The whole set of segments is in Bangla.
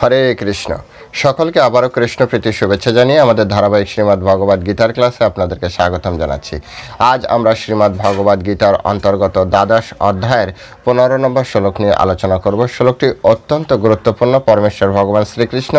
হরে কৃষ্ণ। সকলকে আবারও কৃষ্ণ প্রীতি শুভেচ্ছা জানিয়ে আমাদের ধারাবাহিক শ্রীমদ্ ভগবদ গীতার ক্লাসে আপনাদেরকে স্বাগতম জানাচ্ছি। আজ আমরা শ্রীমদ্ ভগবদ গীতার অন্তর্গত দ্বাদশ অধ্যায়ের 15 নম্বর শ্লোক নিয়ে আলোচনা করব। শ্লোকটি অত্যন্ত গুরুত্বপূর্ণ। পরমেশ্বর ভগবান শ্রীকৃষ্ণ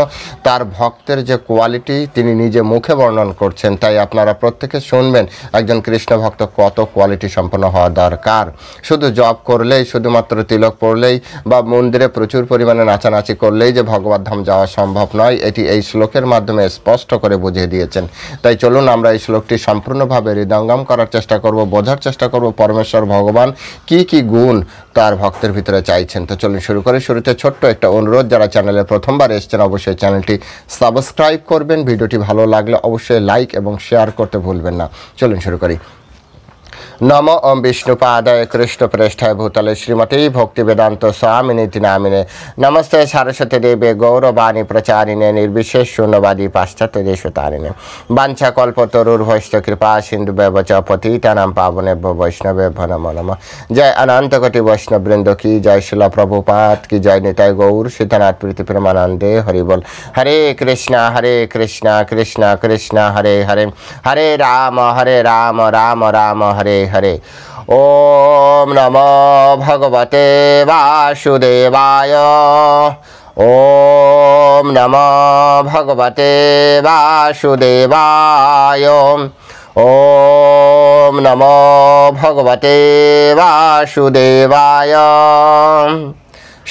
তার ভক্তের যে কোয়ালিটি তিনি নিজে মুখে বর্ণন করছেন, তাই আপনারা প্রত্যেকে শুনবেন একজন কৃষ্ণ ভক্ত কত কোয়ালিটি সম্পন্ন হওয়া দরকার। শুধু জপ করলেই, শুধুমাত্র তিলক পড়লেই বা মন্দিরে প্রচুর পরিমাণে নাচানাচি করলেই যে ভগবত ধাম যাওয়া সম্ভব নয়, এটি এই শ্লোকের মাধ্যমে স্পষ্ট করে বুঝিয়ে দিয়েছেন। তাই চলুন আমরা এই শ্লোকটি সম্পূর্ণভাবে হৃদয়ঙ্গম করার চেষ্টা করব, বোঝার চেষ্টা করব পরমেশ্বর ভগবান কি কি গুণ তার ভক্তের ভিতরে চাইছেন। তো চলুন শুরু করে। শুরুতে ছোট্ট একটা অনুরোধ, যারা চ্যানেলে প্রথমবার এসেছেন অবশ্যই চ্যানেলটি সাবস্ক্রাইব করবেন। ভিডিওটি ভালো লাগলে অবশ্যই লাইক এবং শেয়ার করতে ভুলবেন না। চলুন শুরু করি। নমো ওম বিষ্ণুপাদায় কৃষ্ণপ্রেষ্ঠায় ভূতলে শ্রীমতী ভক্তিবেদান্ত স্বামিনীতি নামিনে নমস্তে সারস্বতী দেবে গৌরবাণী প্রচারিণে নির্বিশেষ শূন্যবাদী পাশ্চাত্য দেশতারিণে বাঞ্ছা কল্পতরুর্ভৈষ্ঠ কৃপা সিন্ধু ব্যবচ পতিতানাং পাবনেভ্যো বৈষ্ণবেভ্যো নমো নমঃ। জয় অনন্ত কোটি বৈষ্ণববৃন্দ কি জয়, শিলা প্রভুপাদ কি জয়, নিতাই গৌর সীতানাথ প্রীতি প্রেমানন্দে হরি বল। হরে কৃষ্ণ কৃষ্ণ কৃষ্ণ হরে হরে, হরে রাম রাম রাম হরে হরে। ওম নমো ভগবতে বাসুদেবায়। ওম নমো ভগবতে বাসুদেবায়। ওম নমো ভগবতে বাসুদেবায়।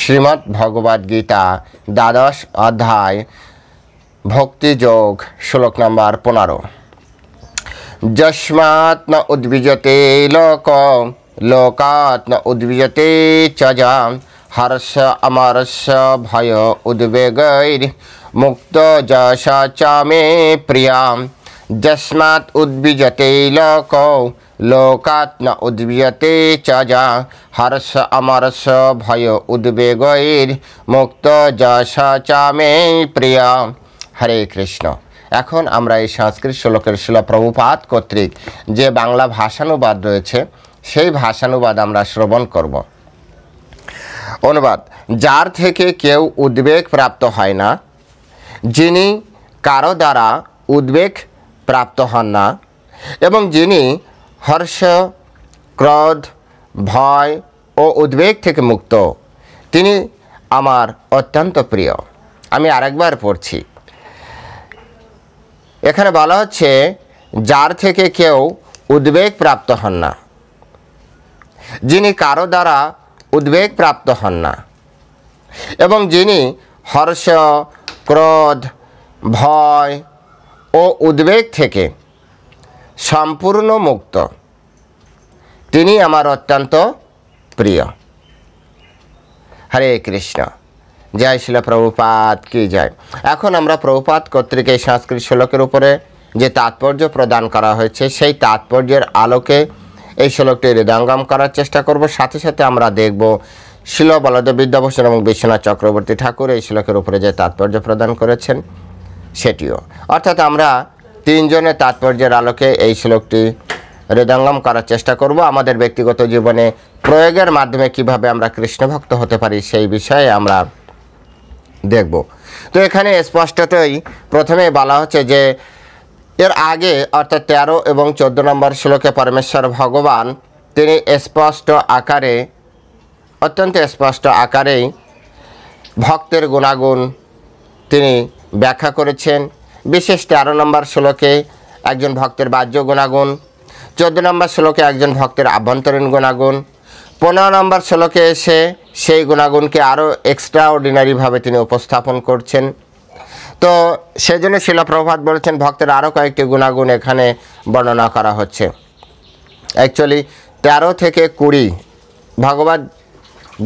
শ্রীমদ্ ভগবদ গীতা দ্বাদশ অধ্যায় ভক্তিযোগ, শ্লোক নম্বর 15। যস্মাৎ ন উদ্বিজতে লোক লোকাৎ ন উদ্বিজতে চ যা হর্ষ অমর্ষ ভয় উদ্বেগৈর মুক্ত যশ চ মে প্রিয়া। যস্মাৎ উদ্বিজতে লোক লোকাৎ ন উদ্বিজতে চ যা হর্ষ অমর্ষ ভয় উদ্বেগৈর মুক্ত যশ চ মে প্রিয়া। হরে কৃষ্ণ। এখন আমরা এই সংস্কৃত শ্লোকের শিলা প্রভুপাদ কর্তৃক যে বাংলা ভাষানুবাদ রয়েছে সেই ভাষানুবাদ আমরা শ্রবণ করব। অনুবাদ: যার থেকে কেউ উদ্বেগ প্রাপ্ত হয় না, যিনি কারো দ্বারা উদ্বেগ প্রাপ্ত হন না এবং যিনি হর্ষ, ক্রোধ, ভয় ও উদ্বেগ থেকে মুক্ত, তিনি আমার অত্যন্ত প্রিয়। আমি আরেকবার পড়ছি। এখানে বলা হচ্ছে যার থেকে কেউ উদ্বেগ প্রাপ্ত হন না, যিনি কারো দ্বারা উদ্বেগ প্রাপ্ত হন না এবং যিনি হর্ষ, ক্রোধ, ভয় ও উদ্বেগ থেকে সম্পূর্ণ মুক্ত, তিনি আমার অত্যন্ত প্রিয়। হরে কৃষ্ণ। জয় শিলা প্রভুপাদ কি জয়। এখন আমরা প্রভুপাদ কর্তৃক এই সংস্কৃত শ্লোকের উপরে যে তাৎপর্য প্রদান করা হয়েছে সেই তাৎপর্যের আলোকে এই শ্লোকটি হৃদয়ঙ্গম করার চেষ্টা করব। সাথে সাথে আমরা দেখব শিল বলদেব বিদ্যাভূষণ এবং বিশ্বনাথ চক্রবর্তী ঠাকুর এই শ্লোকের উপরে যে তাৎপর্য প্রদান করেছেন সেটিও। অর্থাৎ আমরা তিনজনের তাৎপর্যের আলোকে এই শ্লোকটি হৃদয়ঙ্গম করার চেষ্টা করব। আমাদের ব্যক্তিগত জীবনে প্রয়োগের মাধ্যমে কিভাবে আমরা কৃষ্ণভক্ত হতে পারি সেই বিষয়ে আমরা দেখব। তো এখানে স্পষ্টতই প্রথমে বলা হচ্ছে যে এর আগে অর্থাৎ 13 এবং 14 নম্বর শ্লোকে পরমেশ্বর ভগবান তিনি অত্যন্ত স্পষ্ট আকারেই ভক্তের গুণাগুণ তিনি ব্যাখ্যা করেছেন। বিশেষ 13 নম্বর শ্লোকে একজন ভক্তের বাহ্য গুণাগুণ, 14 নম্বর শ্লোকে একজন ভক্তের আভ্যন্তরীণ গুণাগুণ, 15 নম্বর শ্লোকে এসে সেই গুণাগুণকে আরও এক্সট্রা অর্ডিনারিভাবে তিনি উপস্থাপন করছেন। তো সেজন্য শিলা প্রভুপাদ বলেছেন ভক্তের আরও কয়েকটি গুণাগুণ এখানে বর্ণনা করা হচ্ছে। অ্যাকচুয়ালি 13 থেকে 20 ভগবদ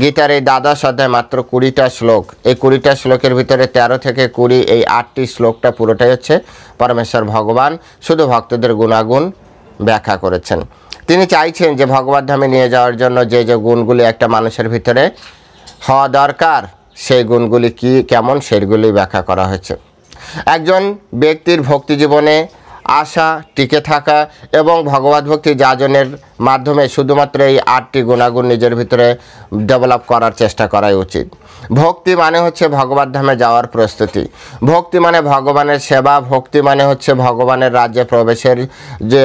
গীতার এই দ্বাদশ অধ্যায় মাত্র 20টা শ্লোক। এই 20টা শ্লোকের ভিতরে 13 থেকে 20 এই 8টি শ্লোকটা পুরোটাই হচ্ছে পরমেশ্বর ভগবান শুধু ভক্তদের গুণাগুণ ব্যাখ্যা করেছেন। তিনি চাইছেন যে ভগবত ধামে নিয়ে যাওয়ার জন্য যে যে গুণগুলি একটা মানুষের ভিতরে হওয়া দরকার সেই গুণগুলি কি কেমন সেগুলি ব্যাখ্যা করা হয়েছে। একজন ব্যক্তির ভক্তি জীবনে আশা, টিকে থাকা এবং ভগবত ভক্তি যাজনের মাধ্যমে শুধুমাত্র এই 8টি গুণাগুণ নিজের ভিতরে ডেভেলপ করার চেষ্টা করাই উচিত। ভক্তি মানে হচ্ছে ভগবত ধামে যাওয়ার প্রস্তুতি, ভক্তি মানে ভগবানের সেবা, ভক্তি মানে হচ্ছে ভগবানের রাজ্যে প্রবেশের যে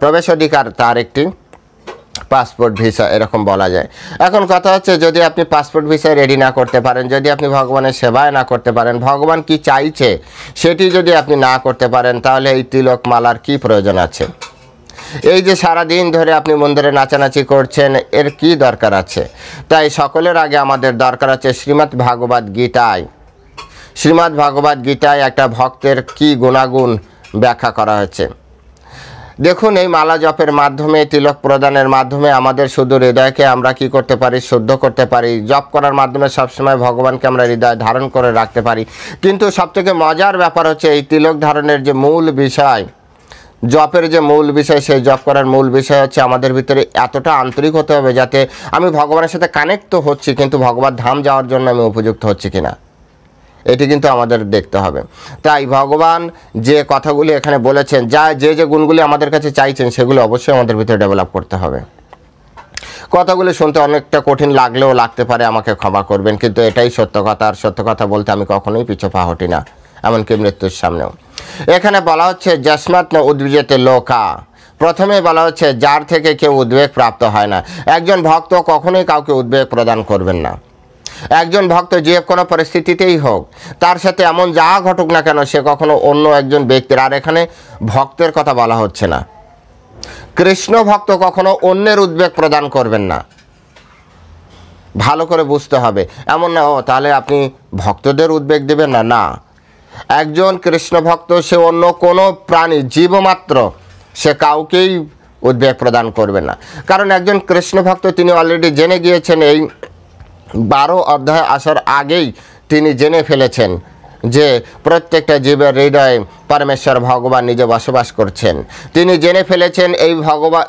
প্রবেশাধিকার, তার একটি পাসপোর্ট ভিসা এরকম বলা যায়। এখন কথা হচ্ছে, যদি আপনি পাসপোর্ট ভিসায় রেডি না করতে পারেন, যদি আপনি ভগবানের সেবায় না করতে পারেন, ভগবান কি চাইছে সেটি যদি আপনি না করতে পারেন, তাহলে এই তিলক মালার কি প্রয়োজন আছে? এই যে সারা দিন ধরে আপনি মন্দিরে নাচানাচি করছেন, এর কি দরকার আছে? তাই সকলের আগে আমাদের দরকার আছে শ্রীমদ্ ভাগবত গীতায়। শ্রীমদ্ ভাগবত গীতায় একটা ভক্তের কি গুণাগুণ ব্যাখ্যা করা হয়েছে। দেখুন, এই মালা জপের মাধ্যমে, তিলক প্রদানের মাধ্যমে আমাদের শুধু হৃদয়কে আমরা কি করতে পারি? শুদ্ধ করতে পারি। জপ করার মাধ্যমে সবসময় ভগবানকে আমরা হৃদয়ে ধারণ করে রাখতে পারি। কিন্তু সবথেকে মজার ব্যাপার হচ্ছে, এই তিলক ধারণের যে মূল বিষয়, জপের যে মূল বিষয়, সেই জপ করার মূল বিষয় হচ্ছে আমাদের ভিতরে এতটা আন্তরিক হতে হবে যাতে আমি ভগবানের সাথে কানেক্ট তো হচ্ছি, কিন্তু ভগবত ধাম যাওয়ার জন্য আমি উপযুক্ত হচ্ছি কিনা, এটি কিন্তু আমাদের দেখতে হবে। তাই ভগবান যে কথাগুলি এখানে বলেছেন, যে গুণগুলি আমাদের কাছে চাইছেন, সেগুলো অবশ্যই আমাদের ভিতরে ডেভেলপ করতে হবে। কথাগুলি শুনতে অনেকটা কঠিন লাগলেও লাগতে পারে, আমাকে ক্ষমা করবেন, কিন্তু এটাই সত্য কথা। আর সত্য কথা বলতে আমি কখনোই পিছু পা হটি না, এমনকি মৃত্যুর সামনেও। এখানে বলা হচ্ছে যস্মাৎ ন উদ্বিজেতে লোকা। প্রথমে বলা হচ্ছে যার থেকে কেউ উদ্বেগ প্রাপ্ত হয় না। একজন ভক্ত কখনোই কাউকে উদ্বেগ প্রদান করবেন না। একজন ভক্ত যে কোনো পরিস্থিতিতেই হোক, তার সাথে এমন যা ঘটুক না কেন, সে কখনো অন্য একজন ব্যক্তির, আর এখানে ভক্তের কথা বলা হচ্ছে না, কৃষ্ণ ভক্ত কখনো অন্যের উদ্বেগ প্রদান করবেন না। ভালো করে বুঝতে হবে, এমন না ও তাহলে আপনি ভক্তদের উদ্বেগ দেবেন না, না। একজন কৃষ্ণ ভক্ত সে অন্য কোনো প্রাণী, জীবমাত্র, সে কাউকেই উদ্বেগ প্রদান করবে না। কারণ একজন কৃষ্ণ ভক্ত তিনি অলরেডি জেনে গিয়েছেন, এই 12 অধ্যায় আসার আগেই তিনি জেনে ফেলেছেন যে প্রত্যেকটা জীবের হৃদয়ে পরমেশ্বর ভগবান নিজে বসবাস করছেন। তিনি জেনে ফেলেছেন এই ভগবান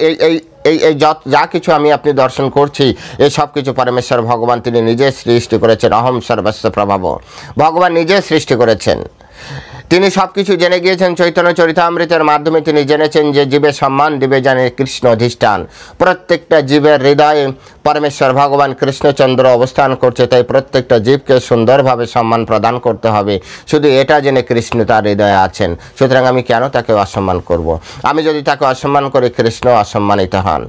এই যা কিছু আমি আপনি দর্শন করছি, এই সব কিছু পরমেশ্বর ভগবান তিনি নিজে সৃষ্টি করেছেন। অহম সর্বস্ব প্রভাব, ভগবান নিজে সৃষ্টি করেছেন। তিনি সব কিছু জেনে গিয়েছেন। চৈতন্য চরিতামৃতের মাধ্যমে তিনি জেনেছেন যে জীবের সম্মান দিবে জানে কৃষ্ণ অধিষ্ঠান। প্রত্যেকটা জীবের হৃদয়ে পরমেশ্বর ভগবান কৃষ্ণচন্দ্র অবস্থান করছে, তাই প্রত্যেকটা জীবকে সুন্দরভাবে সম্মান প্রদান করতে হবে। শুধু এটা জেনে কৃষ্ণ তার হৃদয়ে আছেন, সুতরাং আমি কেন তাকে অসম্মান করব? আমি যদি তাকে অসম্মান করি, কৃষ্ণ অসম্মানিত হন।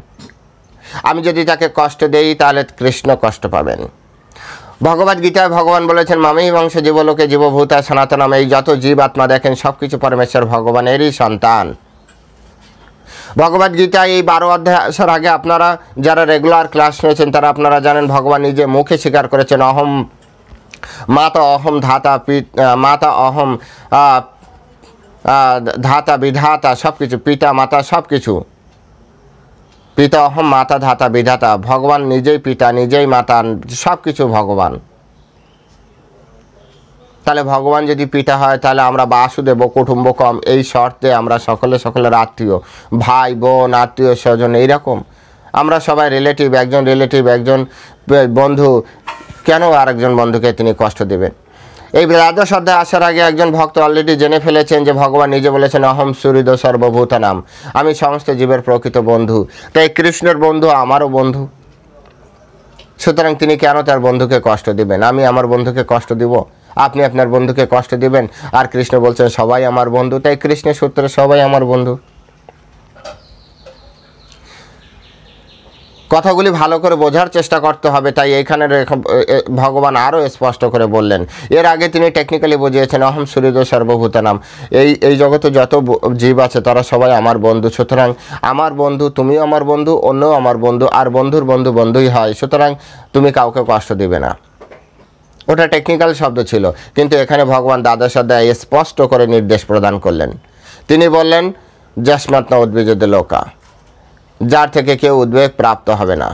আমি যদি তাকে কষ্ট দেই, তাহলে কৃষ্ণ কষ্ট পাবেন। ভগবত গীতায় ভগবান বলেছেন, মামেই বংশ জীবলোকে জীবভূতা সনাতনম। এই যত জীব আত্মা দেখেন সব কিছু পরমেশ্বর ভগবানেরই সন্তান। ভগবত গীতায় এই 12 অধ্যায় আসার আগে আপনারা যারা রেগুলার ক্লাস নিয়েছেন, তারা আপনারা জানেন ভগবান নিজে মুখে স্বীকার করেছেন, অহম মাতা, অহম ধাতা, মাতা অহম ধাতা বিধাতা, সব কিছু, পিতা মাতা সব কিছু। পিতা অহম মাতা ধাতা বিধাতা, ভগবান নিজেই পিতা, নিজেই মাতা, সব কিছু ভগবান। তাহলে ভগবান যদি পিতা হয়, তাহলে আমরা বাসুদেব কুটুম্বকম, এই শর্তে আমরা সকলের আত্মীয়, ভাই বোন, আত্মীয় স্বজন, এইরকম আমরা সবাই রিলেটিভ। একজন বন্ধু, কেন আরেকজন বন্ধুকে তিনি কষ্ট দেবেন? এই দ্বাদশ অধ্যায় আসার আগে একজন ভক্ত অলরেডি জেনে ফেলেছেন যে ভগবান নিজে বলেছেন, অহম সুহৃদ সর্বভূতানাম, আমি সমস্ত জীবের প্রকৃত বন্ধু। তাই কৃষ্ণের বন্ধু আমারও বন্ধু, সুতরাং তিনি কেন তার বন্ধুকে কষ্ট দিবেন? আমি আমার বন্ধুকে কষ্ট দিব, আপনি আপনার বন্ধুকে কষ্ট দিবেন। আর কৃষ্ণ বলছেন সবাই আমার বন্ধু, তাই কৃষ্ণের সূত্রে সবাই আমার বন্ধু। কথাগুলি ভালো করে বোঝার চেষ্টা করতে হবে। তাই এইখানে ভগবান আরও স্পষ্ট করে বললেন। এর আগে তিনি টেকনিক্যালি বুঝিয়েছেন, অহম সুহৃদ সর্বভূতানাম, এই জগতে যত জীব আছে তারা সবাই আমার বন্ধু। সুতরাং আমার বন্ধু, তুমিও আমার বন্ধু, অন্যও আমার বন্ধু, আর বন্ধুর বন্ধু বন্ধুই হয়। সুতরাং তুমি কাউকে কষ্ট দিবে না। ওটা টেকনিক্যাল শব্দ ছিল, কিন্তু এখানে ভগবান দ্বাদশ অধ্যায়ে স্পষ্ট করে নির্দেশ প্রদান করলেন। তিনি বললেন, যস্মাৎ ন উদ্বিজেতে লোকা, যার থেকে কেউ উদ্বেগ প্রাপ্ত হবে না।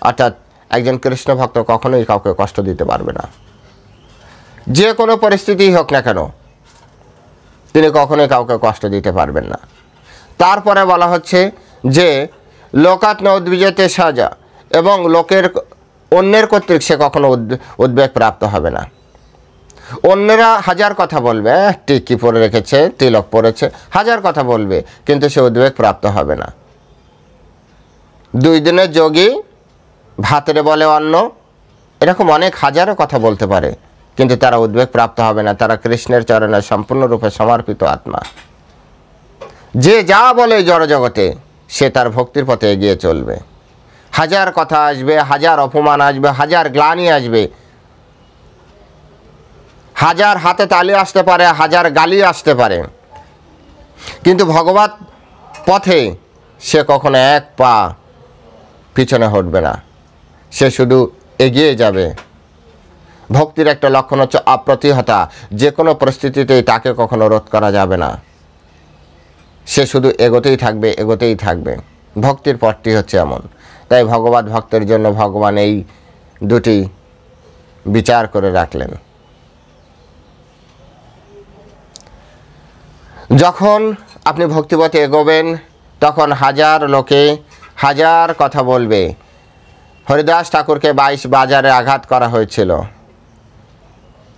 অর্থাৎ একজন কৃষ্ণ ভক্ত কখনোই কাউকে কষ্ট দিতে পারবে না, যে কোনো পরিস্থিতি হোক না কেন, তিনি কখনোই কাউকে কষ্ট দিতে পারবেন না। তারপরে বলা হচ্ছে যে লোকাৎ ন উদ্বিজেতে সাজা, এবং অন্যের কর্তৃক সে কখনো উদ্বেগ প্রাপ্ত হবে না। অন্যরা হাজার কথা বলবে, টিকি পরে রেখেছে, তিলক পরেছে, হাজার কথা বলবে, কিন্তু সে উদ্বেগ প্রাপ্ত হবে না। 2 দিনের যোগী ভাতের বলে অন্ন, এরকম অনেক হাজারো কথা বলতে পারে, কিন্তু তারা উদ্বেগ প্রাপ্ত হবে না। তারা কৃষ্ণের চরণে সম্পূর্ণরূপে সমর্পিত আত্মা। যে যা বলে জড়জগতে, সে তার ভক্তির পথে এগিয়ে চলবে। হাজার কথা আসবে, হাজার অপমান আসবে, হাজার গ্লানি আসবে, হাজার হাতে তালি আসতে পারে, হাজার গালি আসতে পারে, কিন্তু ভগবত পথে সে কখনো এক পা পিছনে হটবে না, সে শুধু এগিয়ে যাবে। ভক্তির একটা লক্ষণ হচ্ছে অপ্রতিহতা। যে কোনো পরিস্থিতিতেই তাকে কখনো রোধ করা যাবে না, সে শুধু এগোতেই থাকবে, এগোতেই থাকবে। ভক্তির পথটি হচ্ছে এমন। তাই ভগবত ভক্তের জন্য ভগবান এই 2টি বিচার করে রাখলেন। যখন আপনি ভক্তিপথে এগোবেন, তখন হাজার লোকে হাজার কথা বলবে। হরিদাস ঠাকুরকে 22 বাজারে আঘাত করা হয়েছিল,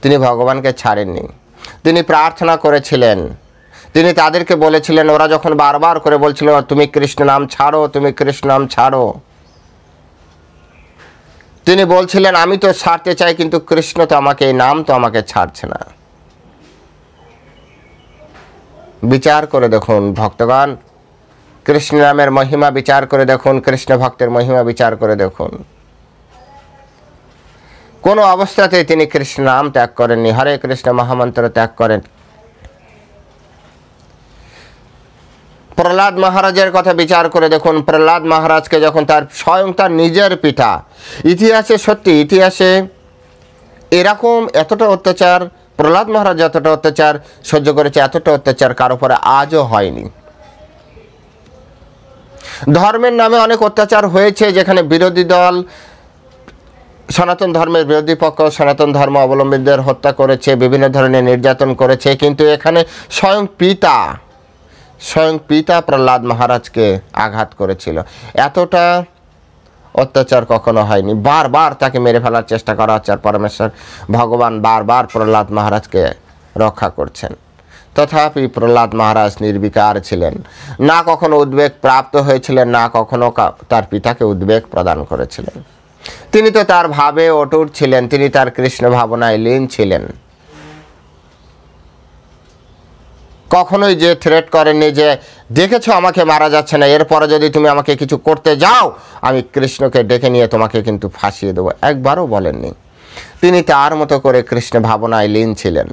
তিনি ভগবানকে ছাড়েননি, তিনি প্রার্থনা করেছিলেন। তিনি তাদেরকে বলেছিলেন, ওরা যখন বারবার করে বলছিল তুমি কৃষ্ণ নাম ছাড়ো, তুমি কৃষ্ণ নাম ছাড়ো, তিনি বলছিলেন আমি তো ছাড়তে চাই, কিন্তু কৃষ্ণ তো আমাকে, এই নাম তো আমাকে ছাড়ছে না। বিচার করে দেখুন ভক্তগণ, কৃষ্ণ নামের মহিমা বিচার করে দেখুন, কৃষ্ণ ভক্তের মহিমা বিচার করে দেখুন। কোনো অবস্থাতে তিনি কৃষ্ণ নাম ত্যাগ করেননি, হরে কৃষ্ণ মহামন্ত্র ত্যাগ করেন। প্রহ্লাদ মহারাজের কথা বিচার করে দেখুন। প্রহ্লাদ মহারাজকে যখন তার স্বয়ং তার নিজের পিতা, ইতিহাসে সত্যি, ইতিহাসে এরকম এতটা অত্যাচার, প্রহ্লাদ মহারাজ যতটা অত্যাচার সহ্য করেছে, এতটা অত্যাচার কারো পরে আজও হয়নি। ধর্মের নামে অনেক অত্যাচার হয়েছে, যেখানে বিরোধী দল সনাতন ধর্মের বিরোধী পক্ষ সনাতন ধর্ম অবলম্বীদের হত্যা করেছে, বিভিন্ন ধরনের নির্যাতন করেছে, কিন্তু এখানে স্বয়ং পিতা প্রহ্লাদ মহারাজকে আঘাত করেছিল। এতটা অত্যাচার কখনো হয়নি। বারবার তাকে মেরে ফেলার চেষ্টা করা হচ্ছে, আর পরমেশ্বর ভগবান বারবার প্রহ্লাদ মহারাজকে রক্ষা করছেন। তথাপি প্রহ্লাদ মহারাজ নির্বিকার ছিলেন, না কখনো উদ্বেগ প্রাপ্ত হয়েছিলেন, না কখনো তার পিতাকে উদ্বেগ প্রদান করেছিলেন। তিনি তো তার ভাবে অটুট ছিলেন, তিনি তার কৃষ্ণ ভাবনায় লীন ছিলেন। কখনোই যে থ্রেট করেননি যে দেখেছো আমাকে মারা যাচ্ছে না, এরপরে যদি তুমি আমাকে কিছু করতে যাও আমি কৃষ্ণকে ডেকে নিয়ে তোমাকে কিন্তু ফাঁসিয়ে দেবো, একবারও বলেননি। তিনি তার মতো করে কৃষ্ণ ভাবনায় লীন ছিলেন।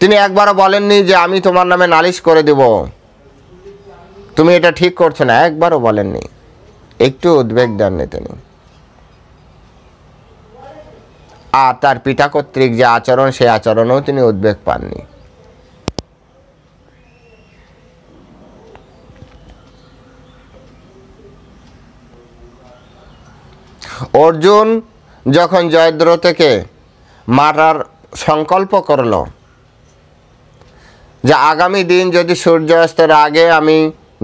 তিনি একবারও বলেননি যে আমি তোমার নামে নালিশ করে দেব, তুমি এটা ঠিক করছো না, একবারও বলেননি, একটু উদ্বেগ দেননি তিনি। আর তার পিতা কর্তৃক যে আচরণ, সেই আচরণেও তিনি উদ্বেগ পাননি। অর্জুন যখন জয়দ্রথকে মারার সংকল্প করল, যে আগামী দিন যদি সূর্যাস্তের আগে আমি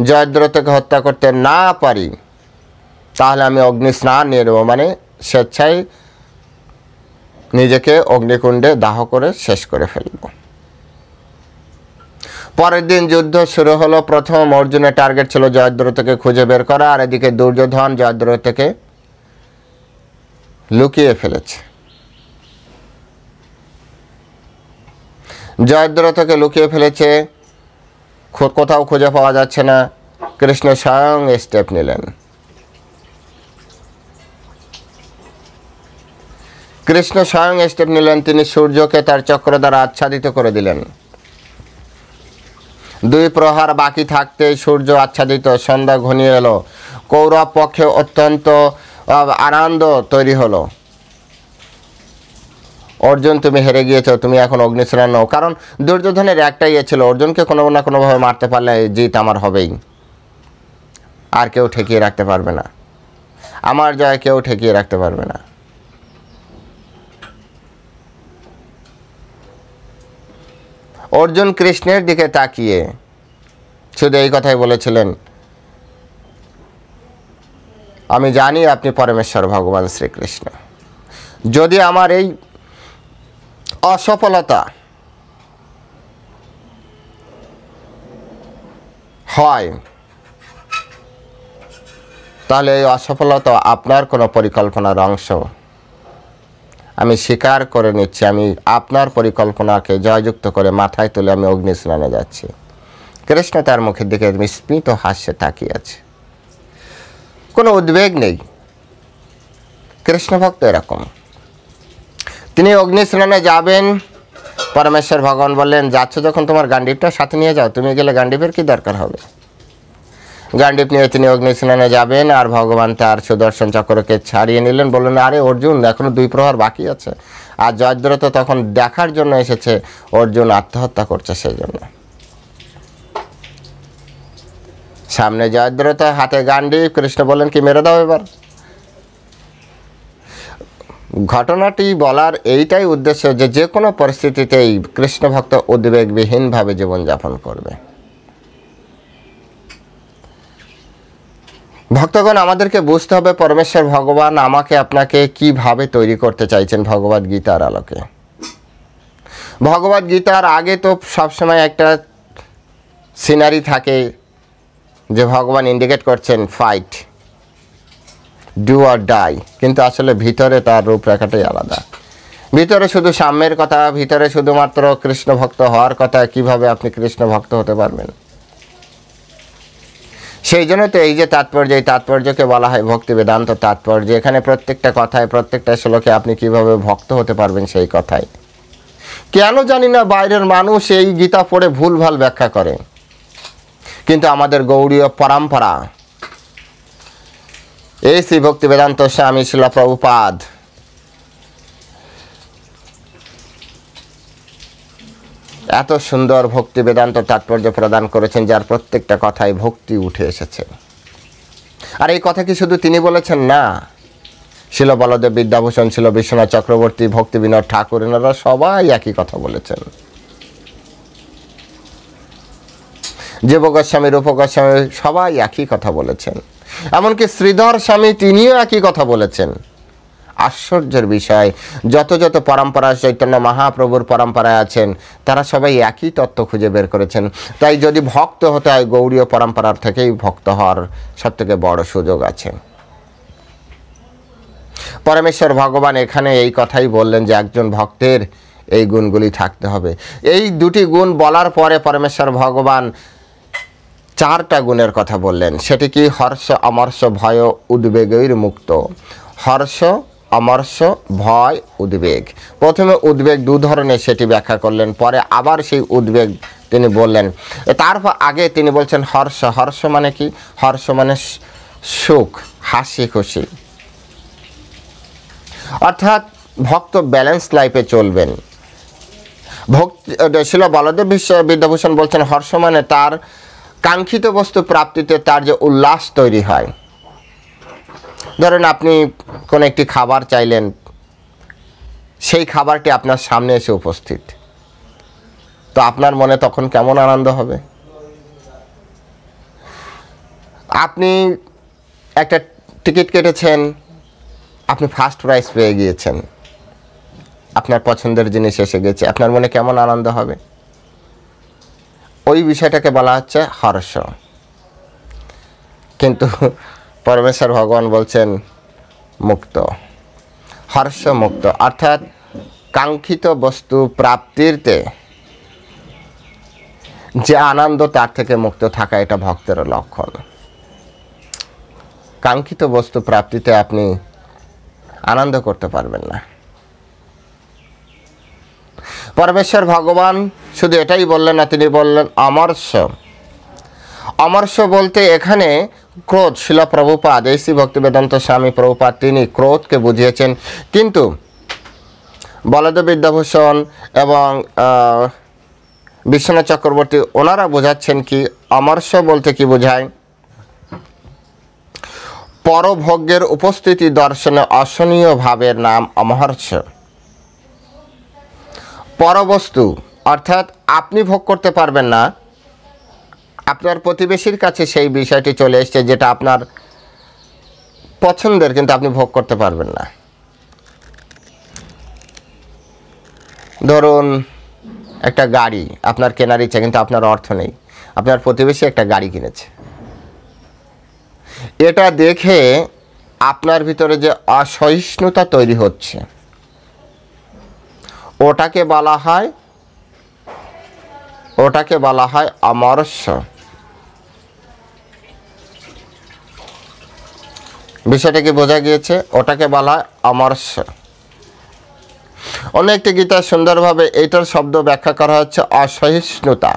জয়দ্রথকে হত্যা করতে না পারি, তাহলে আমি অগ্নিস্নান নিয়ে নেব, মানে স্বেচ্ছায় নিজেকে অগ্নিকুণ্ডে দাহ করে শেষ করে ফেলব। পরের দিন যুদ্ধ শুরু হলো। প্রথম অর্জুনের টার্গেট ছিল জয়দ্রথকে খুঁজে বের করা, আর এদিকে দুর্যোধন জয়দ্রথকে লুকিয়ে ফেলেছে। জয়দ্রথকে লুকিয়ে ফেলেছে, কোথাও খুঁজে পাওয়া যাচ্ছে না। কৃষ্ণ স্বয়ং স্টেপ নিলেন। কৃষ্ণ স্বয়ং স্টেপ নিলেন, তিনি সূর্যকে তার চক্র দ্বারা আচ্ছাদিত করে দিলেন। 2 প্রহার বাকি থাকতেই সূর্য আচ্ছাদিত, সন্ধ্যা ঘনিয়ে এলো। কৌরব পক্ষে অত্যন্ত আনন্দ তৈরি হলো। অর্জুন তুমি হেরে গিয়েছো, তুমি এখন অগ্নিস্নান নাও। কারণ দুর্যোধনের একটাই ইয়ে ছিল, অর্জুনকে কোনো না কোনোভাবে মারতে পারলে জিত আমার হবেই, আর কেউ ঠেকিয়ে রাখতে পারবে না, আমার জয় কেউ ঠেকিয়ে রাখতে পারবে না। অর্জুন কৃষ্ণের দিকে তাকিয়ে শুধু এই কথাই বলেছিলেন, আমি জানি আপনি পরমেশ্বর ভগবান শ্রীকৃষ্ণ, যদি আমার এই অসফলতা হয়, তাহলে এই অসফলতা আপনার কোনো পরিকল্পনার অংশ। আমি স্বীকার করে নিচ্ছি, আমি আপনার পরিকল্পনাকে জয়যুক্ত করে মাথায় তুলে আমি অগ্নি স্নানে যাচ্ছি। কৃষ্ণ তার মুখের দিকে বিস্মিত হাস্যে তাকিয়ে আছে, কোনো উদ্বেগ নেই। কৃষ্ণ ভক্ত এরকম। তিনি অগ্নি স্নানে যাবেন। পরমেশ্বর ভগবান বললেন, যাচ্ছ যখন তোমার গান্ডীবটা সাথে নিয়ে যাও, তুমি গেলে গান্ডীবের কি দরকার হবে। গান্ডীব নিয়ে তিনি অগ্নি স্নানে যাবেন, আর ভগবান তার সুদর্শন চক্রকে ছাড়িয়ে নিলেন। বললেন, আরে অর্জুন, এখনো 2 প্রহর বাকি আছে। আর জয়দ্রথ তখন দেখার জন্য এসেছে অর্জুন আত্মহত্যা করছে, সেই জন্য। সামনে জয়দ্রথ, হাতে গান্ডীব। কৃষ্ণ বললেন, কি মেরে দাও এবার। ঘটনাটি বলার এইটাই উদ্দেশ্য যে যে কোনো পরিস্থিতিতেই কৃষ্ণ ভক্ত উদ্বেগবিহীনভাবে জীবনযাপন করবে। ভক্তগণ, আমাদেরকে বুঝতে হবে পরমেশ্বর ভগবান আমাকে আপনাকে কিভাবে তৈরি করতে চাইছেন ভগবদ গীতার আলোকে। ভগবদ গীতার আগে তো সবসময় একটা সিনারি থাকে যে ভগবান ইন্ডিকেট করছেন ফাইট, ডু অর ডাই, কিন্তু আসলে ভিতরে তার রূপরেখাটাই আলাদা। ভিতরে শুধু সাম্যের কথা, ভিতরে শুধুমাত্র কৃষ্ণ ভক্ত হওয়ার কথা। কিভাবে আপনি কৃষ্ণ ভক্ত হতে পারবেন? সেই জন্য তো এই যে তাৎপর্য, এই তাৎপর্যকে বলা হয় ভক্তি বেদান্ত তাৎপর্য। এখানে প্রত্যেকটা কথায়, প্রত্যেকটা শ্লোকে আপনি কিভাবে ভক্ত হতে পারবেন সেই কথাই। কেন জানি না বাইরের মানুষ এই গীতা পড়ে ভুলভাল ব্যাখ্যা করে, কিন্তু আমাদের গৌড়ীয় পরম্পরা, এই শ্রী ভক্তি বেদান্ত স্বামী শিল প্রভুপাদ এত সুন্দর ভক্তি বেদান্ত তাৎপর্য প্রদান করেছেন, যার প্রত্যেকটা কথায় ভক্তি উঠে এসেছে। আর এই কথা কি শুধু তিনি বলেছেন? না, শিল বলদেব বিদ্যাভূষণ, শিল বিশ্বনাথ চক্রবর্তী, ভক্তি বিনোদ ঠাকুর, এনারা সবাই একই কথা বলেছেন। জীব গোস্বামী, রূপ গোস্বামী সবাই একই কথা বলেছেন। এমনকি শ্রীধর স্বামী তিনিও একই কথা বলেছেন। আশ্চর্যের বিষয়, যত যত পরম্পরা চৈতন্য মহাপ্রভুর পরম্পরায় আছেন, তারা সবাই একই তত্ত্ব খুঁজে বের করেছেন। তাই যদি ভক্ত হতে হয়, গৌড়ীয় পরম্পরার থেকেই ভক্ত হওয়ার সবথেকে বড় সুযোগ আছে। পরমেশ্বর ভগবান এখানে এই কথাই বললেন যে একজন ভক্তের এই গুণগুলি থাকতে হবে। এই 2টি গুণ বলার পরে পরমেশ্বর ভগবান 4টা গুণের কথা বললেন। সেটি কি? হর্ষ, অমর্ষ, ভয়, উদ্বেগের মুক্ত। হর্ষ, অমর্ষ, ভয়, উদ্বেগ। প্রথমে উদ্বেগ 2 ধরনের, সেটি ব্যাখ্যা করলেন। পরে আবার সেই উদ্বেগ তিনি বললেন। তারপর আগে তিনি বলছেন হর্ষ। হর্ষ মানে কি? হর্ষ মানে সুখ, হাসি খুশি। অর্থাৎ ভক্ত ব্যালেন্স লাইফে চলবেন। ভক্তি শিল বলদেব বিদ্যাভূষণ বলছেন হর্ষ মানে তার কাঙ্ক্ষিত বস্তু প্রাপ্তিতে তার যে উল্লাস তৈরি হয়। ধরেন আপনি কোনো একটি খাবার চাইলেন, সেই খাবারটি আপনার সামনে এসে উপস্থিত, তো আপনার মনে তখন কেমন আনন্দ হবে? আপনি একটা টিকিট কেটেছেন, আপনি ফার্স্ট প্রাইজ পেয়ে গিয়েছেন, আপনার পছন্দের জিনিস এসে গেছে, আপনার মনে কেমন আনন্দ হবে? ওই বিষয়টাকে বলা হচ্ছে হর্ষ। কিন্তু পরমেশ্বর ভগবান বলছেন মুক্ত, হর্ষ মুক্ত। অর্থাৎ কাঙ্ক্ষিত বস্তু প্রাপ্তিতে যে আনন্দ, তার থেকে মুক্ত থাকা, এটা ভক্তের লক্ষণ। কাঙ্ক্ষিত বস্তু প্রাপ্তিতে আপনি আনন্দ করতে পারবেন না। পরমেশ্বর ভগবান শুধু এটাই বললেন না, তিনি বললেন অমর্ষ। অমর্ষ বলতে এখানে ক্রোধ। শিল প্রভুপাদ, এই শ্রী ভক্তি বেদান্ত স্বামী প্রভুপাদ, তিনি ক্রোধকে বুঝিয়েছেন। কিন্তু বলদেব বিদ্যাভূষণ এবং বিশ্বনাথ চক্রবর্তী ওনারা বোঝাচ্ছেন কি, অমর্ষ বলতে কি বোঝায়? পরভোগ্যের উপস্থিতি দর্শনে অসহনীয় ভাবের নাম অমহর্ষ। পরবস্তু অর্থাৎ আপনি ভোগ করতে পারবেন না, আপনার প্রতিবেশীর কাছে সেই বিষয়টি চলে এসছে যেটা আপনার পছন্দের, কিন্তু আপনি ভোগ করতে পারবেন না। ধরুন একটা গাড়ি আপনার কেনার ইচ্ছা, কিন্তু আপনার অর্থ নেই, আপনার প্রতিবেশী একটা গাড়ি কিনেছে। এটা দেখে আপনার ভিতরে যে অসহিষ্ণুতা তৈরি হচ্ছে, ওটাকে বলা হয় অমরস্য। বিষয়টা কি বোঝা গিয়েছে? ওটাকে বলা হয় অমরস্য। অন্য একটি গীতায় সুন্দরভাবে এইটার শব্দ ব্যাখ্যা করা হচ্ছে অসহিষ্ণুতা।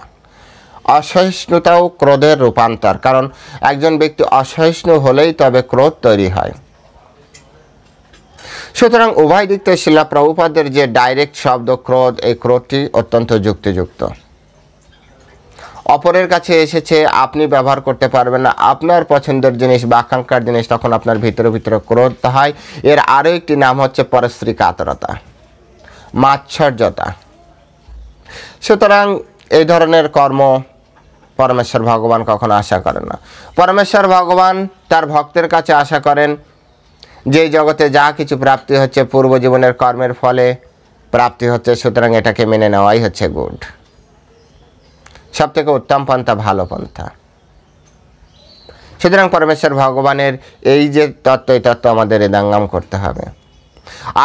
অসহিষ্ণুতাও ক্রোধের রূপান্তর, কারণ একজন ব্যক্তি অসহিষ্ণু হলেই তবে ক্রোধ তৈরি হয়। সুতরাং উভয় দিক থেকে শিলা প্রভুপাদের যে ডাইরেক্ট শব্দ ক্রোধ, এই ক্রোধটি অত্যন্ত যুক্তিযুক্ত। অপরের কাছে এসেছে, আপনি ব্যবহার করতে পারবেন না আপনার পছন্দের জিনিস বা আকাঙ্ক্ষার জিনিস, তখন আপনার ভিতরে ভিতরে ক্রোধ হয়। এর আরও একটি নাম হচ্ছে পরশ্রী কাতরতা, মাৎসর্যতা। সুতরাং এই ধরনের কর্ম পরমেশ্বর ভগবান কখনো আশা করেন না। পরমেশ্বর ভগবান তার ভক্তের কাছে আশা করেন যে জগতে যা কিছু প্রাপ্তি হচ্ছে পূর্বজীবনের কর্মের ফলে প্রাপ্তি হচ্ছে, সুতরাং এটাকে মেনে নেওয়াই হচ্ছে গুড, সব থেকে উত্তম পন্থা, ভালো পন্থা। সুতরাং পরমেশ্বর ভগবানের এই যে তত্ত্ব, এই তত্ত্ব আমাদের হৃদয়ঙ্গম করতে হবে।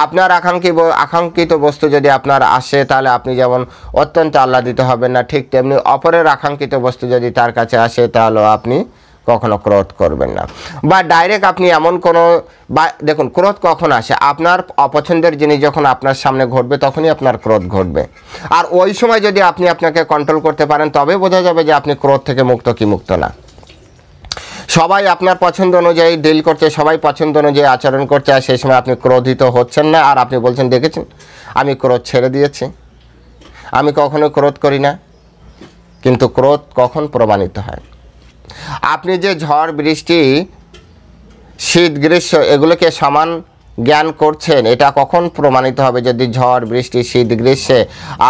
আপনার আকাঙ্ক্ষিত বস্তু যদি আপনার আসে, তাহলে আপনি যেমন অত্যন্ত আহ্লাদিত হবেন না, ঠিক তেমনি অপরের আকাঙ্ক্ষিত বস্তু যদি তার কাছে আসে, তাহলে আপনি কখনো ক্রোধ করবেন না। বা ডাইরেক্ট আপনি এমন কোনো, বা দেখুন ক্রোধ কখন আসে, আপনার অপছন্দের জিনিস যখন আপনার সামনে ঘটবে তখনই আপনার ক্রোধ ঘটবে। আর ওই সময় যদি আপনি আপনাকে কন্ট্রোল করতে পারেন, তবে বোঝা যাবে যে আপনি ক্রোধ থেকে মুক্ত কি মুক্ত না। সবাই আপনার পছন্দ অনুযায়ী ডিল করছে, সবাই পছন্দ অনুযায়ী আচরণ করছে, আর সেই সময় আপনি ক্রোধিত হচ্ছেন না, আর আপনি বলছেন দেখেছেন আমি ক্রোধ ছেড়ে দিয়েছি, আমি কখনো ক্রোধ করি না। কিন্তু ক্রোধ কখন প্রমাণিত হয়? আপনি যে ঝড় বৃষ্টি শীত গ্রীষ্ম এগুলোকে সমান জ্ঞান করছেন, এটা কখন প্রমাণিত হবে? যদি ঝড় বৃষ্টি শীত গ্রীষ্মে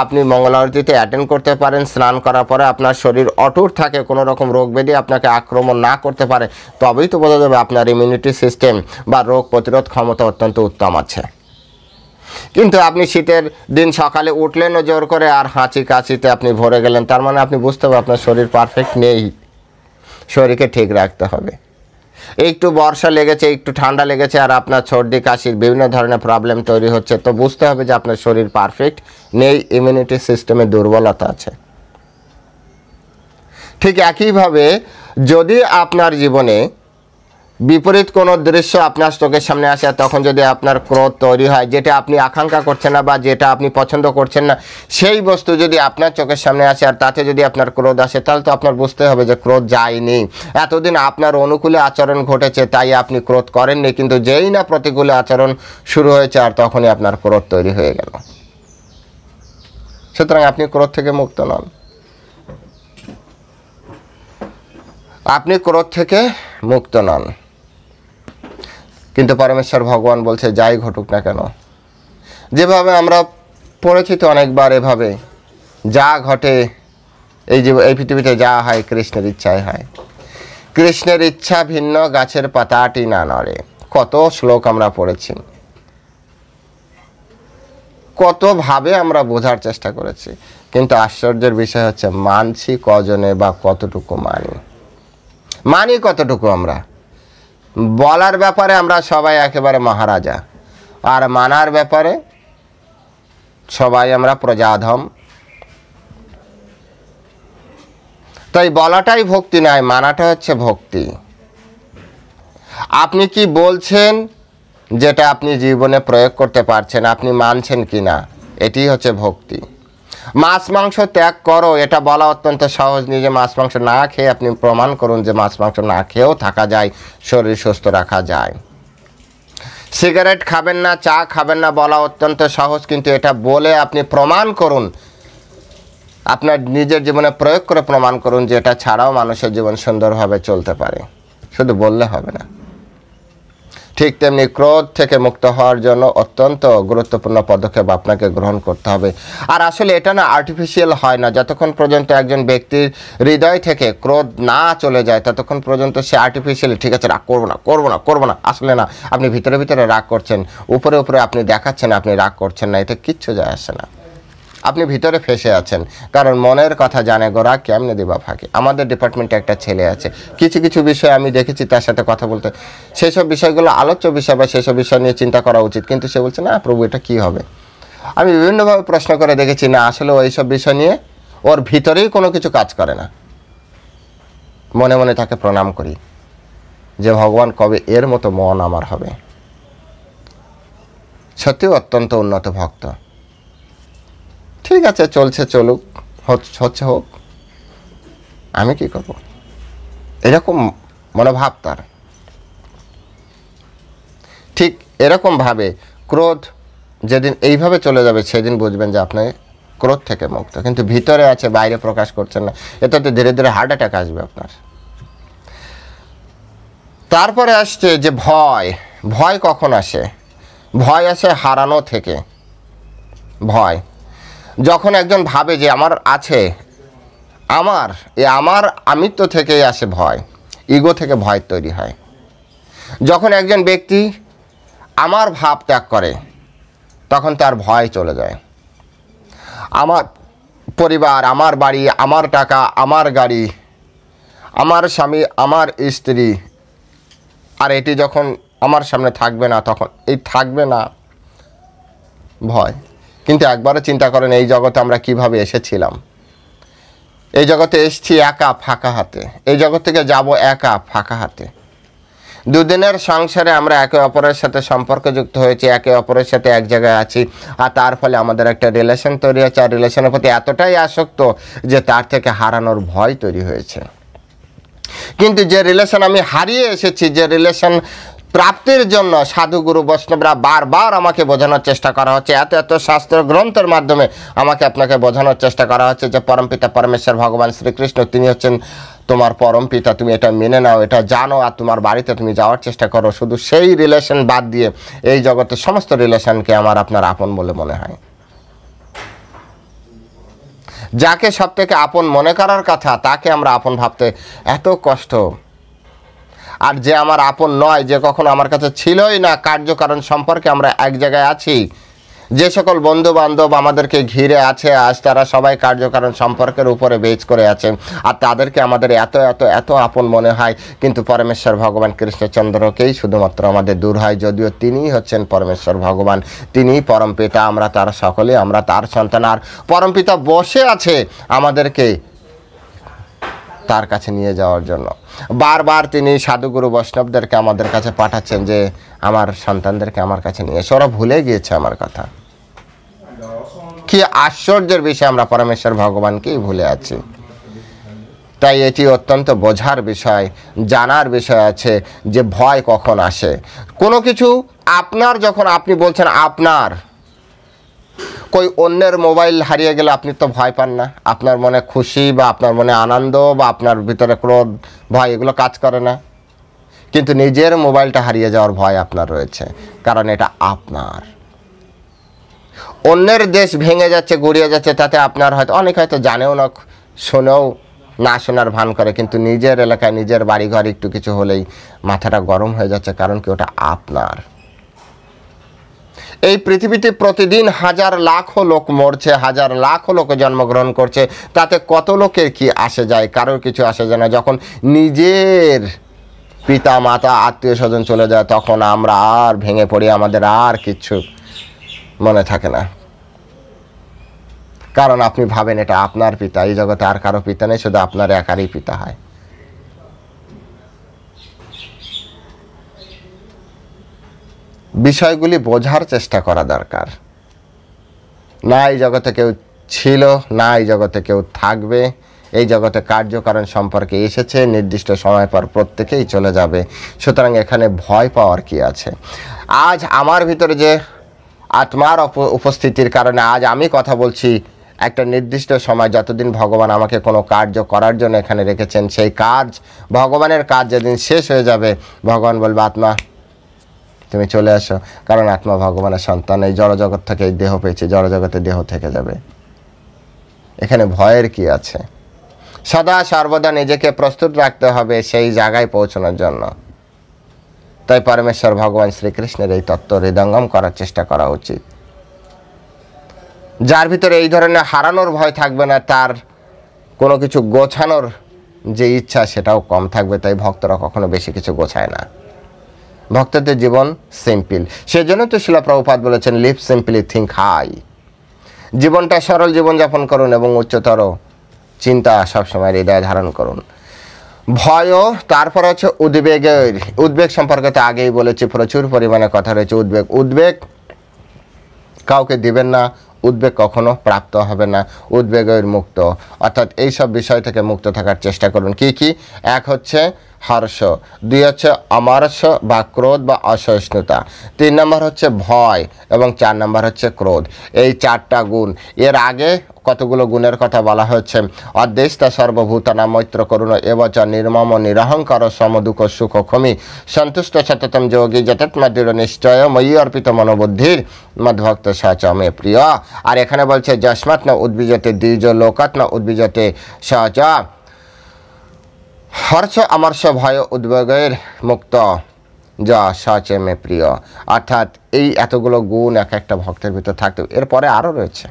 আপনি মঙ্গল আরতিতে অ্যাটেন্ড করতে পারেন, স্নান করার পরে আপনার শরীর অটুট থাকে, কোনো রকম রোগ ব্যাধি আপনাকে আক্রমণ না করতে পারে, তবেই তো বোঝা যাবে আপনার ইমিউনিটি সিস্টেম বা রোগ প্রতিরোধ ক্ষমতা অত্যন্ত উত্তম আছে। কিন্তু আপনি শীতের দিন সকালে উঠলেনও জোর করে, আর হাঁচি কাশিতে আপনি ভরে গেলেন, তার মানে আপনি বুঝতে হবে আপনার শরীর পারফেক্ট নেই। শরীরকে ঠিক রাখতে হবে। একটু বর্ষা লেগেছে, একটু ঠান্ডা লেগেছে, আর আপনার সর্দি কাশির বিভিন্ন ধরনের প্রবলেম তৈরি হচ্ছে, তো বুঝতে হবে যে আপনার শরীর পারফেক্ট নেই, ইমিউনিটি সিস্টেমে দুর্বলতা আছে। ঠিক একইভাবে যদি আপনার জীবনে বিপরীত কোনো দৃশ্য আপনার চোখের সামনে আসে, তখন যদি আপনার ক্রোধ তৈরি হয়, যেটা আপনি আকাঙ্ক্ষা করছেন না বা যেটা আপনি পছন্দ করছেন না, সেই বস্তু যদি আপনার চোখের সামনে আসে আর তাতে যদি আপনার ক্রোধ আসে, তাহলে তো আপনার বুঝতে হবে যে ক্রোধ যায়নি। এতদিন আপনার অনুকূলে আচরণ ঘটেছে, তাই আপনি ক্রোধ করেননি, কিন্তু যেই না প্রতিকূলে আচরণ শুরু হয়েছে, আর তখনই আপনার ক্রোধ তৈরি হয়ে গেল। সুতরাং আপনি ক্রোধ থেকে মুক্ত নন, আপনি ক্রোধ থেকে মুক্ত নন। কিন্তু পরমেশ্বর ভগবান বলছে যাই ঘটুক না কেন, যেভাবে আমরা পড়েছি তো অনেকবার, এভাবে যা ঘটে এই পৃথিবীতে যা হয় কৃষ্ণের ইচ্ছায় হয়। কৃষ্ণের ইচ্ছা ভিন্ন গাছের পাতাটি না নড়ে, কত শ্লোক আমরা পড়েছি, কতভাবে আমরা বোঝার চেষ্টা করেছি, কিন্তু আশ্চর্যের বিষয় হচ্ছে মানছি কজনে বা কতটুকু মানি কতটুকু। আমরা বলার ব্যাপারে আমরা সবাই একেবারে মহারাজা, আর মানার ব্যাপারে সবাই আমরা প্রজাধম। তাই বলাটাই ভক্তি নয়, মানাটা হচ্ছে ভক্তি। আপনি কি বলছেন যেটা আপনি জীবনে প্রয়োগ করতে পারছেন, আপনি মানছেন কি না, এটি হচ্ছে ভক্তি। মাছ মাংস ত্যাগ করো, এটা বলা অত্যন্ত সহজ। নিজে মাছ মাংস না খেয়ে আপনি প্রমাণ করুন যে মাছ মাংস না খেয়েও থাকা যায়, শরীর সুস্থ রাখা যায়। সিগারেট খাবেন না, চা খাবেন না বলা অত্যন্ত সহজ, কিন্তু এটা বলে আপনি প্রমাণ করুন, আপনার নিজের জীবনে প্রয়োগ করে প্রমাণ করুন যে এটা ছাড়াও মানুষের জীবন সুন্দরভাবে চলতে পারে, শুধু বললে হবে না। ঠিক তেমনি ক্রোধ থেকে মুক্ত হওয়ার জন্য অত্যন্ত গুরুত্বপূর্ণ পদক্ষেপ আপনাকে গ্রহণ করতে হবে। আর আসলে এটা না আর্টিফিশিয়াল হয় না, যতক্ষণ পর্যন্ত একজন ব্যক্তির হৃদয় থেকে ক্রোধ না চলে যায় ততক্ষণ পর্যন্ত সে আর্টিফিশিয়ালি ঠিক আছে রাগ করবো না, আসলে না, আপনি ভিতরে ভিতরে রাগ করছেন, উপরে উপরে আপনি দেখাচ্ছেন আপনি রাগ করছেন না, এতে কিচ্ছু যায় আসে না। আপনি ভিতরে ফেসে আছেন, কারণ মনের কথা জানে গোরা কেমনে দিবা ফাঁকে। আমাদের ডিপার্টমেন্টে একটা ছেলে আছে, কিছু কিছু বিষয় আমি দেখেছি তার সাথে কথা বলতে, সেসব বিষয়গুলো আলোচ্য বিষয় বা সেসব বিষয় নিয়ে চিন্তা করা উচিত, কিন্তু সে বলছে না প্রভু এটা কী হবে। আমি বিভিন্নভাবে প্রশ্ন করে দেখেছি, না আসলে ওইসব বিষয় নিয়ে ওর ভিতরেই কোনো কিছু কাজ করে না। মনে মনে তাকে প্রণাম করি যে ভগবান কবে এর মতো মন আমার হবে। সত্যিও অত্যন্ত উন্নত ভক্ত। ঠিক আছে, চলছে চলুক, হচ্ছে হোক, আমি কি করব, এরকম মনোভাব তার। ঠিক এরকমভাবে ক্রোধ যেদিন এইভাবে চলে যাবে সেদিন বুঝবেন যে আপনি ক্রোধ থেকে মুক্ত, কিন্তু ভিতরে আছে বাইরে প্রকাশ করছেন না, এটাতে ধীরে ধীরে হার্ট অ্যাটাক আসবে আপনার। তারপরে আসছে যে ভয়। ভয় কখন আসে? ভয় আসে হারানো থেকে। ভয় যখন একজন ভাবে যে আমার আছে, আমার আমিত্ব থেকেই আসে ভয়, ইগো থেকে ভয় তৈরি হয়। যখন একজন ব্যক্তি আমার ভাব ত্যাগ করে তখন তার ভয় চলে যায়। আমার পরিবার, আমার বাড়ি, আমার টাকা, আমার গাড়ি, আমার স্বামী, আমার স্ত্রী, আর এটি যখন আমার সামনে থাকবে না, তখন এই থাকবে না ভয়। কিন্তু একবারও চিন্তা করেন এই জগতে আমরা কিভাবে এসেছিলাম। এই জগতে এসেছি একা ফাঁকা হাতে, এই জগৎ থেকে যাব একা ফাঁকা হাতে। দুদিনের সংসারে আমরা একে অপরের সাথে সম্পর্কযুক্ত হয়েছি, একে অপরের সাথে এক জায়গায় আছি, আর তার ফলে আমাদের একটা রিলেশন তৈরি হয়েছে, আর রিলেশনের প্রতি এতটাই আসক্ত যে তার থেকে হারানোর ভয় তৈরি হয়েছে। কিন্তু যে রিলেশন আমি হারিয়ে এসেছি, যে রিলেশন প্রাপ্তির জন্য সাধু গুরু বৈষ্ণবরা বারবার আমাকে বোঝানোর চেষ্টা করা হচ্ছে, এত এত শাস্ত্র গ্রন্থের মাধ্যমে আমাকে আপনাকে বোঝানোর চেষ্টা করা হচ্ছে যে পরমপিতা পরমেশ্বর ভগবান শ্রীকৃষ্ণ তিনি হচ্ছেন তোমার পরম পিতা, তুমি এটা মেনে নাও, এটা জানো, আর তোমার বাড়িতে তুমি যাওয়ার চেষ্টা করো। শুধু সেই রিলেশন বাদ দিয়ে এই জগতের সমস্ত রিলেশনকে আমার আপনার আপন বলে মনে হয়। যাকে সব থেকে আপন মনে করার কথা তাকে আমরা আপন ভাবতে এত কষ্ট। আর যে আমার আপন নয়, যে কখনো আমার কাছে ছিলই না, কার্যকারণ সম্পর্কে আমরা এক জায়গায় আছি, যে সকল বন্ধু বান্ধব আমাদেরকে ঘিরে আছে আজ, তারা সবাই কার্যকারণ সম্পর্কের উপরে বেজ করে আছে, আর তাদেরকে আমাদের এত এত এত আপন মনে হয়। কিন্তু পরমেশ্বর ভগবান কৃষ্ণচন্দ্রকেই শুধুমাত্র আমাদের দূর হয়, যদিও তিনিই হচ্ছেন পরমেশ্বর ভগবান, তিনিই পরম পিতা, আমরা তার সকলে, আমরা তার সন্তান। আর পরম পিতা বসে আছে আমাদেরকে তার কাছে নিয়ে যাওয়ার জন্য। বারবার তিনি সাধুগুরু বৈষ্ণবদেরকে আমাদের কাছে পাঠাচ্ছেন যে আমার সন্তানদেরকে আমার কাছে নিয়ে এসে, ওরা ভুলে গিয়েছে আমার কথা। কি আশ্চর্যের বিষয়, আমরা পরমেশ্বর ভগবানকেই ভুলে আছি। তাই এটি অত্যন্ত বোঝার বিষয়, জানার বিষয় আছে যে ভয় কখন আসে। কোনো কিছু আপনার, যখন আপনি বলছেন আপনার, কই অন্যের মোবাইল হারিয়ে গেলে আপনি তো ভয় পান না, আপনার মনে খুশি বা আপনার মনে আনন্দ বা আপনার ভিতরে ক্রোধ ভয় এগুলো কাজ করে না। কিন্তু নিজের মোবাইলটা হারিয়ে যাওয়ার ভয় আপনার রয়েছে, কারণ এটা আপনার। অন্যের দেশ ভেঙে যাচ্ছে, গড়িয়ে যাচ্ছে, তাতে আপনার হয়তো অনেক হয়তো জানেও না, শোনেও না, শোনার ভান করে, কিন্তু নিজের এলাকায় নিজের বাড়িঘর একটু কিছু হলেই মাথাটা গরম হয়ে যাচ্ছে, কারণ কি ওটা আপনার। এই পৃথিবীতে প্রতিদিন হাজার লাখো লোক মরছে, হাজার লাখো লোক জন্মগ্রহণ করছে, তাতে কত লোকের কি আসে যায়? কারোর কিছু আসে যায় না। যখন নিজের পিতা মাতা আত্মীয় স্বজন চলে যায় তখন আমরা আর ভেঙে পড়ি, আমাদের আর কিচ্ছু মনে থাকে না, কারণ আপনি ভাবেন এটা আপনার পিতা, এই জগতে আর কারো পিতা নেই, শুধু আপনার একারই পিতা হয়। বিষয়গুলি বোঝার চেষ্টা করা দরকার। না এই জগতে কেউ ছিল, না এই জগতে কেউ থাকবে, এই জগতে কার্যকারণ সম্পর্কে এসেছে, নির্দিষ্ট সময় পর প্রত্যেকেই চলে যাবে। সুতরাং এখানে ভয় পাওয়ার কি আছে? আজ আমার ভিতরে যে আত্মার উপস্থিতির কারণে আজ আমি কথা বলছি, একটা নির্দিষ্ট সময় যতদিন ভগবান আমাকে কোনো কার্য করার জন্য এখানে রেখেছেন, সেই কাজ, ভগবানের কাজ যেদিন শেষ হয়ে যাবে, ভগবান বলবে আত্মা তুমি চলে আসো, কারণ আত্মা ভগবানের সন্তান, এই জড়জগৎ থেকে এই দেহ পেয়েছে, জড়জগতে দেহ থেকে যাবে। এখানে ভয়ের কি আছে? সদা সর্বদা নিজেকে প্রস্তুত রাখতে হবে সেই জায়গায় পৌঁছানোর জন্য। তাই পরমেশ্বর ভগবান শ্রীকৃষ্ণের এই তত্ত্ব হৃদয়ঙ্গম করার চেষ্টা করা উচিত। যার ভিতরে এই ধরনের হারানোর ভয় থাকবে না, তার কোনো কিছু গোছানোর যে ইচ্ছা সেটাও কম থাকবে। তাই ভক্তরা কখনো বেশি কিছু গোছায় না, ভক্তদের জীবন সিম্পল। সেজন্য তো শিলা প্রভুপাদ বলেছেন লিভ সিম্পলি থিঙ্ক হাই। জীবনটা সরল জীবনযাপন করুন এবং উচ্চতর চিন্তা সবসময় হৃদয়ে ধারণ করুন। ভয়ও, তারপর হচ্ছে উদ্বেগের, উদ্বেগ সম্পর্কে তো আগেই বলেছি, প্রচুর পরিমাণে কথা রয়েছে। উদ্বেগ কাউকে দিবেন না, উদ্বেগ কখনো প্রাপ্ত হবে না। উদ্বেগের মুক্ত, অর্থাৎ এইসব বিষয় থেকে মুক্ত থাকার চেষ্টা করুন। কি কি? এক হচ্ছে হর্ষ, দুই হচ্ছে অমর্ষ বা ক্রোধ বা অসহিষ্ণুতা, 3 নম্বর হচ্ছে ভয় এবং 4 নম্বর হচ্ছে ক্রোধ। এই 4টা গুণ। এর আগে কতগুলো গুণের কথা বলা হচ্ছে। অদ্দেষ্টা সর্বভূতানাং মৈত্র করুণ এবচ নির্মম নিরহংকার সমদুঃখ সুখ ক্ষমি সন্তুষ্ট সততম যোগী যতৎমদৃঢ় নিশ্চয় ময়ী অর্পিত মনোবুদ্ধির মদ্ভক্ত সচ মে প্রিয়। আর এখানে বলছে যস্মাৎ ন উদ্বিজতে দ্বিজ লোকাৎ ন উদ্বিজতে সচ। হর্ষ অমর্ষ ভয় উদ্বেগের মুক্ত যা সচে মে প্রিয়। অর্থাৎ এই এতগুলো গুণ এক একটা ভক্তের ভিতর থাকতে, এরপরে আরও রয়েছে।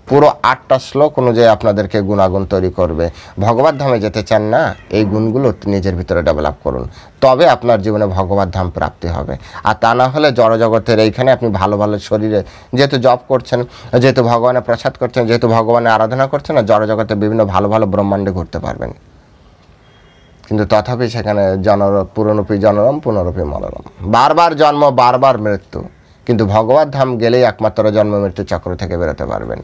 পুরো 8টা শ্লোক অনুযায়ী আপনাদেরকে গুণাগুণ তৈরি করবে। ভগবত ধামে যেতে চান না, এই গুণগুলো নিজের ভিতরে ডেভেলপ করুন, তবে আপনার জীবনে ভগবত ধাম প্রাপ্তি হবে। আর তা না হলে জড়জগতের এইখানে আপনি ভালো ভালো শরীরে যেহেতু জপ করছেন, যেহেতু ভগবানের প্রসাদ করছেন, যেহেতু ভগবানের আরাধনা করছেন, না জড়জগতে বিভিন্ন ভালো ভালো ব্রহ্মাণ্ডে ঘুরতে পারবেন, কিন্তু তথাপি সেখানে পুনরূপী জনরম পুনরূপী মনোরম, বারবার জন্ম বারবার মৃত্যু। কিন্তু ভগবত ধাম গেলেই একমাত্র জন্ম মৃত্যু চক্র থেকে বেরোতে পারবেন।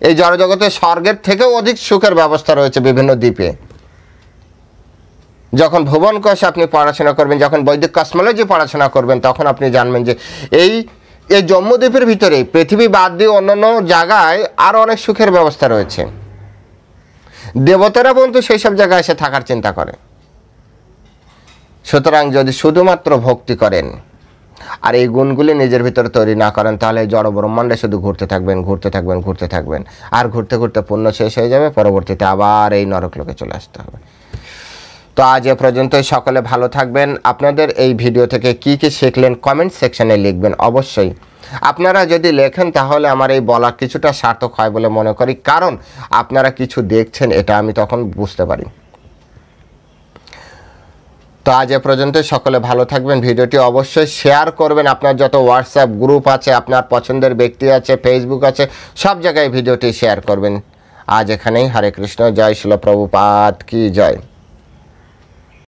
এই জড়জগতে স্বর্গের থেকেও অধিক সুখের ব্যবস্থা রয়েছে বিভিন্ন দ্বীপে। যখন ভুবন কোষ আপনি পড়াশোনা করবেন, যখন বৈদিক কসমোলজি পড়াশোনা করবেন, তখন আপনি জানবেন যে এই জম্মুদ্বীপের ভিতরে পৃথিবী বাদ দিয়ে অন্যান্য জায়গায় আরও অনেক সুখের ব্যবস্থা রয়েছে। দেবতারা পর্যন্ত সেই সব জায়গায় এসে থাকার চিন্তা করে। সুতরাং যদি শুধুমাত্র ভক্তি করেন আর এই গুণগুলি নিজের ভিতরে তৈরি না করেন, তাহলে জড় ব্রহ্মাণ্ডে শুধু ঘুরতে থাকবেন, আর ঘুরতে ঘুরতে পুণ্য শেষ হয়ে যাবে, পরবর্তীতে আবার এই নরকলোকে চলে আসতে হবে। তো আজ এ পর্যন্তই। সকলে ভালো থাকবেন। আপনাদের এই ভিডিও থেকে কি কি শিখলেন কমেন্ট সেকশনে লিখবেন অবশ্যই। আপনারা যদি লেখেন তাহলে আমার এই বলা কিছুটা সার্থক হয় বলে মনে করি, কারণ আপনারা কিছু দেখছেন, এটা আমি তখন বুঝতে পারি। তো আজ এ পর্যন্ত। সকলে ভালো থাকবেন। ভিডিওটি অবশ্যই শেয়ার করবেন। আপনার যত হোয়াটসঅ্যাপ গ্রুপ আছে, আপনার পছন্দের ব্যক্তি আছে, ফেসবুক আছে, সব জায়গায় ভিডিওটি শেয়ার করবেন। আজ এখানেই। হরে কৃষ্ণ। জয় শিল প্রভুপাদ কি জয়।